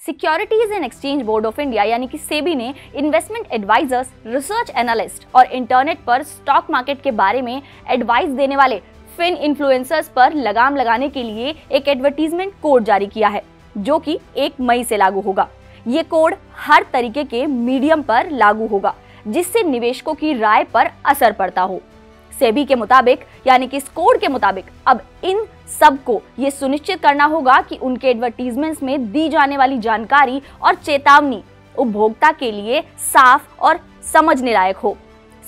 Securities and exchange board of India यानी कि सेबी ने इन्वेस्टमेंट एडवाइजर्स, रिसर्च एनालिस्ट और इंटरनेट पर स्टॉक मार्केट के बारे में एडवाइस देने वाले फिन इन्फ्लुएंसर्स पर लगाम लगाने के लिए एक एडवर्टीजमेंट कोड जारी किया है, जो कि 1 मई से लागू होगा। ये कोड हर तरीके के मीडियम पर लागू होगा जिससे निवेशकों की राय पर असर पड़ता हो। सेबी के मुताबिक यानी कि इस कोड के मुताबिक अब इन सबको ये सुनिश्चित करना होगा कि उनके एडवर्टीजमेंट्स में दी जाने वाली जानकारी और चेतावनी उपभोक्ता के लिए साफ और समझने लायक हो।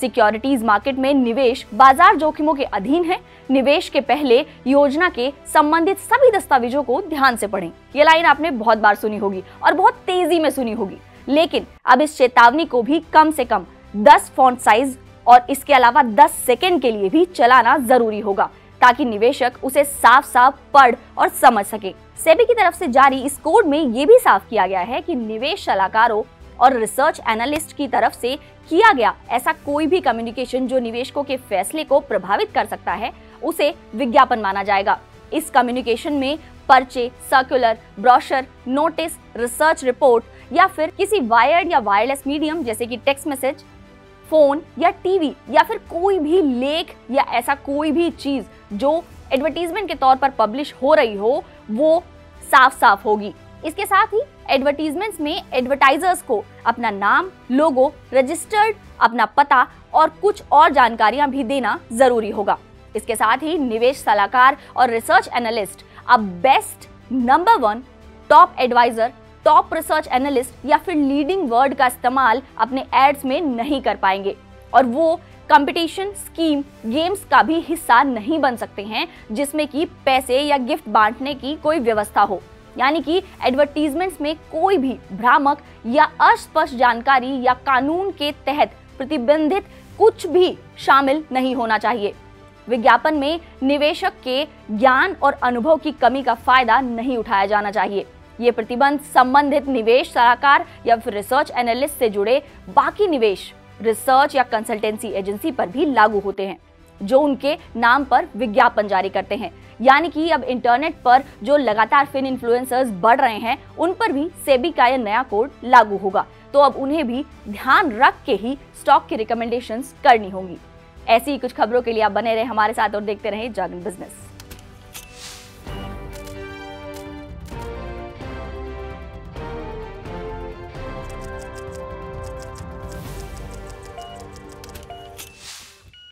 सिक्योरिटीज मार्केट में निवेश बाजार जोखिमों के अधीन है। निवेश के पहले योजना के संबंधित सभी दस्तावेजों को ध्यान से पढ़ें। ये लाइन आपने बहुत बार सुनी होगी और बहुत तेजी में सुनी होगी, लेकिन अब इस चेतावनी को भी कम से कम 10 फॉन्ट साइज और इसके अलावा 10 सेकंड के लिए भी चलाना जरूरी होगा ताकि निवेशक उसे साफ साफ पढ़ और समझ सके। सेबी की तरफ से जारी इस कोड में ये भी साफ किया गया है कि निवेश सलाहकारों और रिसर्च एनालिस्ट की तरफ से किया गया ऐसा कोई भी कम्युनिकेशन जो निवेशकों के फैसले को प्रभावित कर सकता है, उसे विज्ञापन माना जाएगा। इस कम्युनिकेशन में पर्चे, circular, brochure, notice, research report या फिर किसी वायर्ड या वायरलेस मीडियम जैसे कि टेक्स्ट मैसेज, फोन या टीवी या फिर कोई भी लेख या ऐसा कोई भी चीज जो एडवर्टीजमेंट के तौर पर पब्लिश हो रही हो, वो साफ साफ होगी। इसके साथ ही एडवर्टीजमेंट्स में एडवर्टाइजर्स को अपना नाम, लोगो, रजिस्टर्ड अपना पता और कुछ और जानकारियां भी देना जरूरी होगा। इसके साथ ही निवेश सलाहकार और रिसर्च एनालिस्ट अब best, number 1, top adviser, top research analyst या फिर लीडिंग वर्ड का इस्तेमाल अपने एड्स में नहीं कर पाएंगे और वो कंपटीशन, स्कीम, गेम्स का भी हिस्सा नहीं बन सकते हैं जिसमें कि पैसे या गिफ्ट बांटने की कोई व्यवस्था हो। यानी कि एडवर्टीजमेंट्स में कोई भी भ्रामक या अस्पष्ट जानकारी या कानून के तहत प्रतिबंधित कुछ भी शामिल नहीं होना चाहिए। विज्ञापन में निवेशक के ज्ञान और अनुभव की कमी का फायदा नहीं उठाया जाना चाहिए। ये प्रतिबंध संबंधित निवेश सलाहकार या फिर रिसर्च एनालिस्ट से जुड़े बाकी निवेश, रिसर्च या कंसल्टेंसी एजेंसी पर भी लागू होते हैं जो उनके नाम पर विज्ञापन जारी करते हैं। यानी कि अब इंटरनेट पर जो लगातार फिन इन्फ्लुएंसर्स बढ़ रहे हैं, उन पर भी सेबी का यह नया कोड लागू होगा, तो अब उन्हें भी ध्यान रख के ही स्टॉक की रिकमेंडेशंस करनी होंगी। ऐसी ही कुछ खबरों के लिए आप बने रहे हमारे साथ और देखते रहे जागरण बिजनेस।